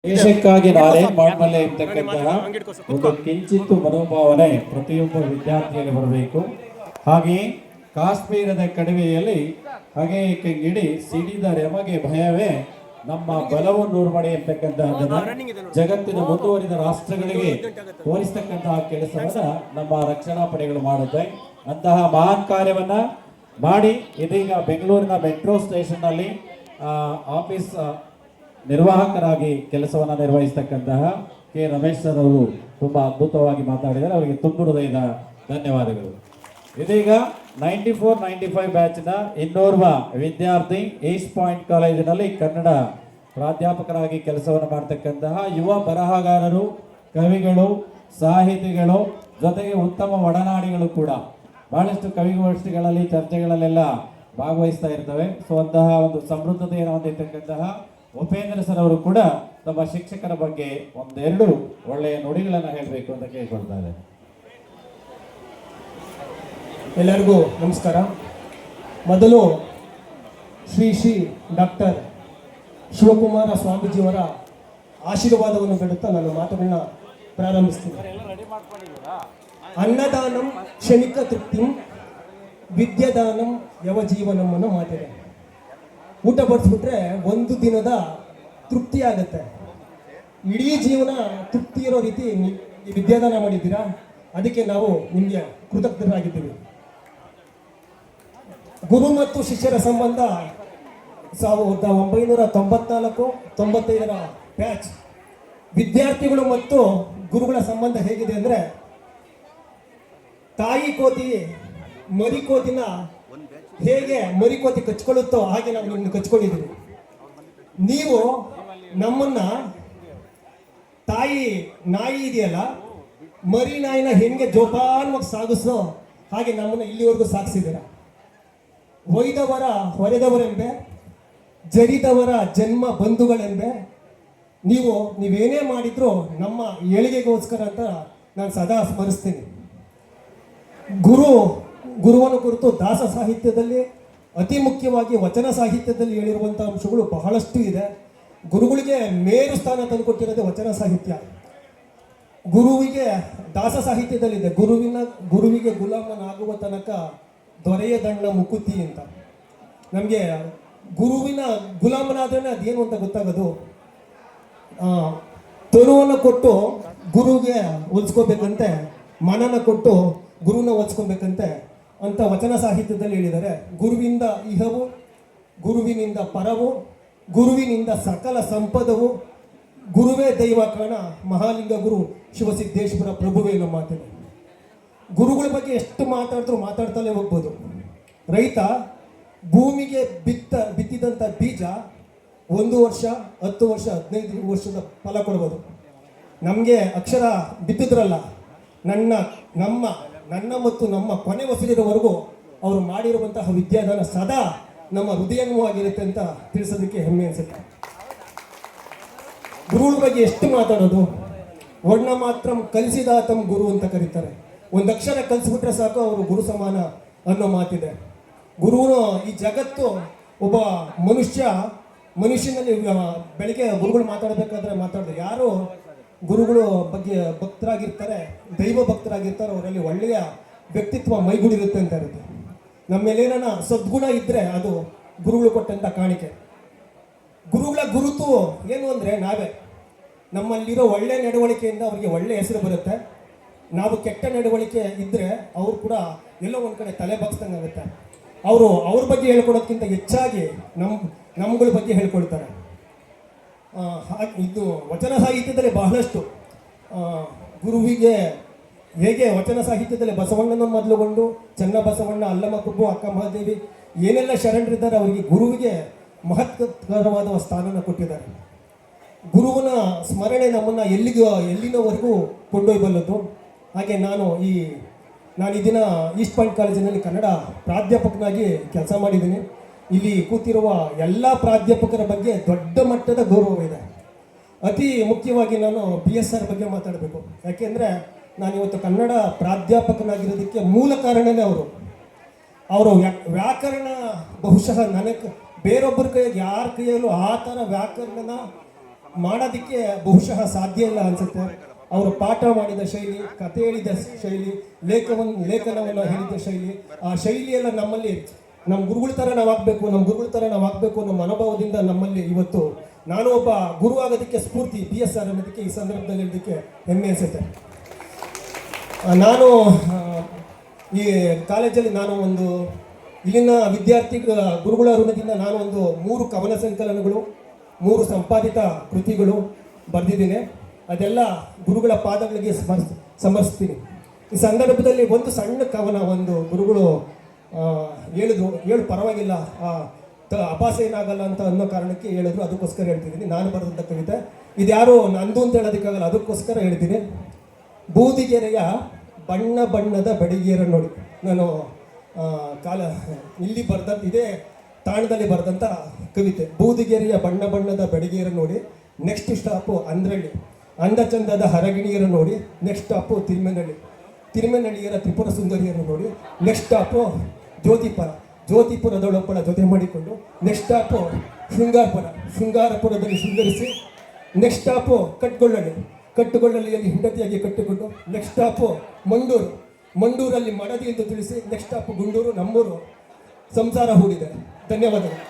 ದೇಶಕ್ಕಾಗಿ ನಾನೇನ್ ಮಾಡಬಲ್ಲೆ ಇರ್ತಕ್ಕಂತಹ ಒಂದು ಕಿಂಚಿತ್ತು ಮನೋಭಾವನೆ ಪ್ರತಿಯೊಬ್ಬ ವಿದ್ಯಾರ್ಥಿಯಲ್ಲಿ ಬರಬೇಕು. ಹಾಗೆಯೇ ಕಾಶ್ಮೀರದ ಕಣಿವೆಯಲ್ಲಿ ಹಾಗೆ ಗಿಡಿ ಸಿಡಿದರೆ ಎಮಗೆ ಭಯವೇ ನಮ್ಮ ಬಲವು ನೂರ್ಮಡಿ ಇರ್ತಕ್ಕಂತಹ ಜಗತ್ತಿನ ಮುಂದುವರಿದ ರಾಷ್ಟ್ರಗಳಿಗೆ ತೋರಿಸ್ತಕ್ಕಂತಹ ಕೆಲಸವನ್ನ ನಮ್ಮ ರಕ್ಷಣಾ ಪಡೆಗಳು ಮಾಡುತ್ತೆ. ಅಂತಹ ಮಹಾನ್ ಕಾರ್ಯವನ್ನ ಮಾಡಿ ಇದೀಗ ಬೆಂಗಳೂರಿನ ಮೆಟ್ರೋ ಸ್ಟೇಷನ್ ನಲ್ಲಿ ಆಫೀಸ್ ನಿರ್ವಾಹಕರಾಗಿ ಕೆಲಸವನ್ನು ನಿರ್ವಹಿಸತಕ್ಕಂತಹ ಕೆ ರಮೇಶ್ ಸರ್ ಅವರು ತುಂಬಾ ಅದ್ಭುತವಾಗಿ ಮಾತಾಡಿದ್ದಾರೆ. ಅವರಿಗೆ ತುಂಬ ಹೃದಯದ ಧನ್ಯವಾದಗಳು. ಇದೀಗ 94-95 ಬ್ಯಾಚ್ನ ಇನ್ನೋರ್ವ ವಿದ್ಯಾರ್ಥಿ ಈಸ್ಟ್ ಪಾಯಿಂಟ್ ಕಾಲೇಜಿನಲ್ಲಿ ಕನ್ನಡ ಪ್ರಾಧ್ಯಾಪಕರಾಗಿ ಕೆಲಸವನ್ನು ಮಾಡ್ತಕ್ಕಂತಹ ಯುವ ಬರಹಗಾರರು, ಕವಿಗಳು, ಸಾಹಿತಿಗಳು, ಜೊತೆಗೆ ಉತ್ತಮ ಒಡನಾಡಿಗಳು ಕೂಡ ಬಹಳಷ್ಟು ಕವಿಗೋಷ್ಠಿಗಳಲ್ಲಿ ಚರ್ಚೆಗಳಲ್ಲೆಲ್ಲ ಭಾಗವಹಿಸ್ತಾ ಇರ್ತವೆ. ಸೊ ಅಂತಹ ಒಂದು ಸಮೃದ್ಧತೆಯನ್ನು ಹೊಂದಿರತಕ್ಕಂತಹ ಉಪೇಂದ್ರ ಸರ್ ಅವರು ಕೂಡ ತಮ್ಮ ಶಿಕ್ಷಕರ ಬಗ್ಗೆ ಒಂದೆರಡು ಒಳ್ಳೆಯ ನುಡಿಗಳನ್ನು ಹೇಳಬೇಕು ಅಂತ ಕೇಳ್ಕೊಳ್ತಾ ಇದ್ದಾರೆ. ಎಲ್ಲರಿಗೂ ನಮಸ್ಕಾರ. ಮೊದಲು ಶ್ರೀ ಡಾಕ್ಟರ್ ಶಿವಕುಮಾರ ಸ್ವಾಮೀಜಿಯವರ ಆಶೀರ್ವಾದವನ್ನು ಬೇಡುತ್ತಾ ನನ್ನ ಮಾತುಗಳನ್ನ ಪ್ರಾರಂಭಿಸ್ತೀನಿ. ಅನ್ನದಾನಂ ಕ್ಷಣಿಕ ತೃಪ್ತಿಂ ವಿದ್ಯಾದಾನಂ ಯವಜೀವನಂ ಅನ್ನೋ ಮಾತಿದೆ. ಊಟ ಬಡಿಸ್ಬಿಟ್ರೆ ಒಂದು ದಿನದ ತೃಪ್ತಿ ಆಗುತ್ತೆ. ಇಡೀ ಜೀವನ ತೃಪ್ತಿ ಇರೋ ರೀತಿ ವಿದ್ಯಾದಾನ ಮಾಡಿದ್ದೀರಾ. ಅದಕ್ಕೆ ನಾವು ನಿಮಗೆ ಕೃತಜ್ಞರಾಗಿದ್ದೀವಿ. ಗುರು ಮತ್ತು ಶಿಷ್ಯರ ಸಂಬಂಧ 1994-95ರ ಬ್ಯಾಚ್ ವಿದ್ಯಾರ್ಥಿಗಳು ಮತ್ತು ಗುರುಗಳ ಸಂಬಂಧ ಹೇಗಿದೆ ಅಂದರೆ, ತಾಯಿ ಕೋತಿ ಮರಿಕೋತಿನ ಹೇಗೆ ಮರಿಕೋತಿ ಕಚ್ಕೊಳ್ಳುತ್ತೋ ಹಾಗೆ ನಾವು ನಿಮ್ಮನ್ನು ಕಚ್ಕೊಂಡಿದ್ದೀವಿ. ನೀವು ನಮ್ಮನ್ನ ತಾಯಿ ನಾಯಿ ಇದೆಯಲ್ಲ, ಮರಿ ನಾಯಿನ ಹೆಂಗೆ ಜೋಪಾನವಾಗಿ ಸಾಗಿಸೋ ಹಾಗೆ ನಮ್ಮನ್ನ ಇಲ್ಲಿವರೆಗೂ ಸಾಗಿಸಿದ್ದೀರ. ಒಯ್ದವರ ಹೊರೆದವರೆಂಬೆ, ಜರಿದವರ ಜನ್ಮ ಬಂಧುಗಳೆಂಬೆ. ನೀವೇನೇ ಮಾಡಿದ್ರು ನಮ್ಮ ಏಳಿಗೆಗೋಸ್ಕರ ಅಂತ ನಾನು ಸದಾ ಸ್ಮರಿಸ್ತೀನಿ. ಗುರುವನ್ನು ಕುರಿತು ದಾಸ ಸಾಹಿತ್ಯದಲ್ಲಿ, ಅತಿ ಮುಖ್ಯವಾಗಿ ವಚನ ಸಾಹಿತ್ಯದಲ್ಲಿ ಹೇಳಿರುವಂಥ ಅಂಶಗಳು ಬಹಳಷ್ಟು ಇದೆ. ಗುರುಗಳಿಗೆ ಮೇರು ಸ್ಥಾನ ತಂದುಕೊಟ್ಟಿರೋದೇ ವಚನ ಸಾಹಿತ್ಯ. ಗುರುವಿಗೆ ದಾಸ ಸಾಹಿತ್ಯದಲ್ಲಿದೆ, ಗುರುವಿಗೆ ಗುಲಾಮನಾಗುವ ತನಕ ದೊರೆಯದಣ್ಣ ಮುಕುತಿ ಅಂತ. ನಮಗೆ ಗುರುವಿನ ಗುಲಾಮನಾದ್ರೆ ಅದೇನು ಅಂತ ಗೊತ್ತಾಗೋದು. ತನುವನ್ನು ಕೊಟ್ಟು ಗುರುವಿಗೆ ಹೊಲಿಸ್ಕೋಬೇಕಂತೆ, ಮನನ ಕೊಟ್ಟು ಗುರುನ ಹೊಲಿಸ್ಕೋಬೇಕಂತೆ ಅಂತ ವಚನ ಸಾಹಿತ್ಯದಲ್ಲಿ ಹೇಳಿದ್ದಾರೆ. ಗುರುವಿಂದ ಇಹವು, ಗುರುವಿನಿಂದ ಪರವು, ಗುರುವಿನಿಂದ ಸಕಲ ಸಂಪದವು, ಗುರುವೇ ದೈವ ಕಾಣ ಮಹಾಲಿಂಗ ಗುರು ಶಿವಸಿದ್ದೇಶ್ವರ ಪ್ರಭುವೇ ನಮ್ಮ ಮಾತಿದೆ. ಗುರುಗಳ ಬಗ್ಗೆ ಎಷ್ಟು ಮಾತಾಡ್ತಲೇ ಹೋಗ್ಬೋದು. ರೈತ ಭೂಮಿಗೆ ಬಿತ್ತಿದಂಥ ಬೀಜ 1 ವರ್ಷ, 10 ವರ್ಷ, 15 ವರ್ಷದ ಫಲ ಕೊಡ್ಬೋದು. ನಮಗೆ ಅಕ್ಷರ ಬಿತ್ತಿದ್ರಲ್ಲ, ನನ್ನ ಮತ್ತು ನಮ್ಮ ಕೊನೆ ವಸೂಲಿರೋವರೆಗೂ ಅವರು ಮಾಡಿರುವಂತಹ ವಿದ್ಯಾದಾನ ಸದಾ ನಮ್ಮ ಹೃದಯವಾಗಿರುತ್ತೆ ಅಂತ ತಿಳಿಸೋದಕ್ಕೆ ಹೆಮ್ಮೆ ಅನಿಸುತ್ತೆ. ಗುರುಗಳ ಬಗ್ಗೆ ಎಷ್ಟು ಮಾತಾಡೋದು. ವರ್ಣ ಮಾತ್ರ ಕಲಿಸಿದಾತಂ ಗುರು ಅಂತ ಕರೀತಾರೆ. ಒಂದು ಅಕ್ಷರ ಕಲಿಸ್ಬಿಟ್ರೆ ಸಾಕು ಅವರು ಗುರು ಸಮಾನ ಅನ್ನೋ ಮಾತಿದೆ. ಗುರುನು ಈ ಜಗತ್ತು ಒಬ್ಬ ಮನುಷ್ಯನಲ್ಲಿ ಬೆಳಿಗ್ಗೆ ಗುರುಗಳು ಮಾತಾಡಿದ್ರೆ ಯಾರು ಗುರುಗಳು ಬಗ್ಗೆ ಭಕ್ತರಾಗಿರ್ತಾರೆ, ದೈವ ಭಕ್ತರಾಗಿರ್ತಾರೆ, ಅವರಲ್ಲಿ ಒಳ್ಳೆಯ ವ್ಯಕ್ತಿತ್ವ ಮೈಗೂಡಿರುತ್ತೆ ಅಂತ ಇರುತ್ತೆ. ನಮ್ಮ ಮೇಲೇನ ಸದ್ಗುಣ ಇದ್ದರೆ ಅದು ಗುರುಗಳು ಕೊಟ್ಟಂಥ ಕಾಣಿಕೆ. ಗುರುಗಳ ಗುರುತು ಏನು ಅಂದರೆ ನಾವೇ. ನಮ್ಮಲ್ಲಿರೋ ಒಳ್ಳೆ ನಡವಳಿಕೆಯಿಂದ ಅವರಿಗೆ ಒಳ್ಳೆ ಹೆಸರು ಬರುತ್ತೆ. ನಾವು ಕೆಟ್ಟ ನಡವಳಿಕೆ ಇದ್ದರೆ ಅವರು ಕೂಡ ಎಲ್ಲೋ ಒಂದು ಕಡೆ ತಲೆ ಬಗ್ಸ್ದಂಗೆ ಆಗುತ್ತೆ. ಅವ್ರ ಬಗ್ಗೆ ಹೇಳ್ಕೊಡೋದಕ್ಕಿಂತ ಹೆಚ್ಚಾಗಿ ನಮ್ಮಗಳ ಬಗ್ಗೆ ಹೇಳ್ಕೊಳ್ತಾರೆ. ಇದು ವಚನ ಸಾಹಿತ್ಯದಲ್ಲಿ ಬಹಳಷ್ಟು ಗುರುವಿಗೆ ಹೇಗೆ ವಚನ ಸಾಹಿತ್ಯದಲ್ಲಿ ಬಸವಣ್ಣನ ಮೊದಲುಗೊಂಡು ಚನ್ನಬಸವಣ್ಣ, ಅಲ್ಲಮ ಪ್ರಭು, ಅಕ್ಕ ಮಹಾದೇವಿ ಏನೆಲ್ಲ ಶರಣರಿದ್ದಾರೆ ಅವರಿಗೆ ಗುರುವಿಗೆ ಮಹತ್ವಕರವಾದ ಸ್ಥಾನನ ಕೊಟ್ಟಿದ್ದಾರೆ. ಗುರುವಿನ ಸ್ಮರಣೆ ನಮ್ಮನ್ನು ಎಲ್ಲಿನವರೆಗೂ ಕೊಂಡೊಯ್ಯಬಲ್ಲದು. ಹಾಗೆ ನಾನು ಈ ದಿನ ಈಸ್ಟ್ ಪಾಯಿಂಟ್ ಕಾಲೇಜಿನಲ್ಲಿ ಕನ್ನಡ ಪ್ರಾಧ್ಯಾಪಕನಾಗಿ ಕೆಲಸ ಮಾಡಿದ್ದೀನಿ. ಇಲ್ಲಿ ಕೂತಿರುವ ಎಲ್ಲ ಪ್ರಾಧ್ಯಾಪಕರ ಬಗ್ಗೆ ದೊಡ್ಡ ಮಟ್ಟದ ಗೌರವ ಇದೆ. ಅತಿ ಮುಖ್ಯವಾಗಿ ನಾನು BSR ಬಗ್ಗೆ ಮಾತಾಡಬೇಕು. ಯಾಕೆಂದರೆ ನಾನಿವತ್ತು ಕನ್ನಡ ಪ್ರಾಧ್ಯಾಪಕನಾಗಿರೋದಕ್ಕೆ ಮೂಲ ಕಾರಣವೇ ಅವರು ವ್ಯಾಕರಣ ಬಹುಶಃ ನನಗೆ ಬೇರೊಬ್ಬರ ಕೈಯಾಗಿ ಯಾರ ಕೈಯಲ್ಲೂ ಆ ಥರ ವ್ಯಾಕರಣನ ಮಾಡೋದಕ್ಕೆ ಬಹುಶಃ ಸಾಧ್ಯ ಇಲ್ಲ ಅನ್ಸುತ್ತೆ. ಅವರು ಪಾಠ ಮಾಡಿದ ಶೈಲಿ, ಕತೆ ಹೇಳಿದ ಶೈಲಿ, ಲೇಖನವನ್ನು ಹೇಳಿದ ಶೈಲಿ, ಆ ಶೈಲಿಯೆಲ್ಲ ನಮ್ಮಲ್ಲಿ ನಮ್ಮ ಗುರುಗಳ ಥರ ನಾವು ಆಗಬೇಕು, ನಮ್ಮ ಅನುಭವದಿಂದ ನಮ್ಮಲ್ಲಿ ಇವತ್ತು ನಾನು ಒಬ್ಬ ಗುರು ಆಗೋದಕ್ಕೆ ಸ್ಫೂರ್ತಿ PSR ಅನ್ನೋದಕ್ಕೆ ಈ ಸಂದರ್ಭದಲ್ಲಿ ಹೇಳೋದಕ್ಕೆ ಹೆಮ್ಮೆ ಅನಿಸುತ್ತೆ. ನಾನು ಈ ಕಾಲೇಜಲ್ಲಿ ನಾನು ಒಂದು ಇಲ್ಲಿನ ವಿದ್ಯಾರ್ಥಿ ಗುರುಗಳ ಋಣದಿಂದ ನಾನು ಒಂದು 3 ಕವನ ಸಂಕಲನಗಳು, 3 ಸಂಪಾದಿತ ಕೃತಿಗಳು ಬರೆದಿದ್ದೀನಿ. ಅದೆಲ್ಲ ಗುರುಗಳ ಪಾದಗಳಿಗೆ ಸಮರ್ಪಿಸ್ತೀನಿ. ಈ ಸಂದರ್ಭದಲ್ಲಿ ಒಂದು ಸಣ್ಣ ಕವನ ಒಂದು ಗುರುಗಳು ಹೇಳಿದ್ರು ಪರವಾಗಿಲ್ಲ, ಅಪಾಸ ಏನಾಗಲ್ಲ ಅಂತ ಅನ್ನೋ ಕಾರಣಕ್ಕೆ ಹೇಳಿದ್ರು, ಅದಕ್ಕೋಸ್ಕರ ಹೇಳ್ತಿದ್ದೀನಿ. ನಾನು ಬರೆದಂಥ ಕವಿತೆ ಇದ್ಯಾರು ನಂದು ಅಂತ ಹೇಳೋದಕ್ಕಾಗಲ್ಲ, ಅದಕ್ಕೋಸ್ಕರ ಹೇಳ್ತೀನಿ. ಬೂದಿಗೆರೆಯ ಬಣ್ಣ ಬಣ್ಣದ ಬೆಡಗಿಯರ ನೋಡಿ. ನಾನು ಇಲ್ಲಿ ಬರೆದಂಥ ಇದೇ ತಾಣದಲ್ಲಿ ಬರೆದಂಥ ಕವಿತೆ. ಬೂದಿಗೆರೆಯ ಬಣ್ಣ ಬಣ್ಣದ ಬೆಡಗಿಯರ ನೋಡಿ, ನೆಕ್ಸ್ಟ್ ಸ್ಟಾಪು ಅಂದ್ರಳ್ಳಿ. ಅಂದ ಚಂದದ ಹರಗಿಣಿಯರ ನೋಡಿ, ನೆಕ್ಸ್ಟ್ ಸ್ಟಾಪು ತಿರುಮನಹಳ್ಳಿಯರ ತ್ರಿಪುರ ಸುಂದರಿಯರು ನೋಡಿ, ನೆಕ್ಸ್ಟ್ ಸ್ಟಾಪು ಜ್ಯೋತಿಪುರದೊಳೊಬ್ಬಳ ಜೊತೆ ಮಾಡಿಕೊಂಡು, ನೆಕ್ಸ್ಟ್ ಸ್ಟಾಪು ಶೃಂಗಾರಪುರದಲ್ಲಿ ಶೃಂಗರಿಸಿ, ನೆಕ್ಸ್ಟ್ ಸ್ಟಾಪು ಕಟ್ಟುಗೊಳ್ಳಲಿಯಲ್ಲಿ ಹೆಂಡತಿಯಾಗಿ ಕಟ್ಟಿಕೊಂಡು, ನೆಕ್ಸ್ಟ್ ಸ್ಟಾಪು ಮಂಡೂರಲ್ಲಿ ಮಡದಿ ಎಂದು ತಿಳಿಸಿ, ನೆಕ್ಸ್ಟ್ ಸ್ಟಾಪು ಗುಂಡೂರು, ನಮ್ಮೂರು ಸಂಸಾರ ಹೂಡಿದೆ. ಧನ್ಯವಾದಗಳು.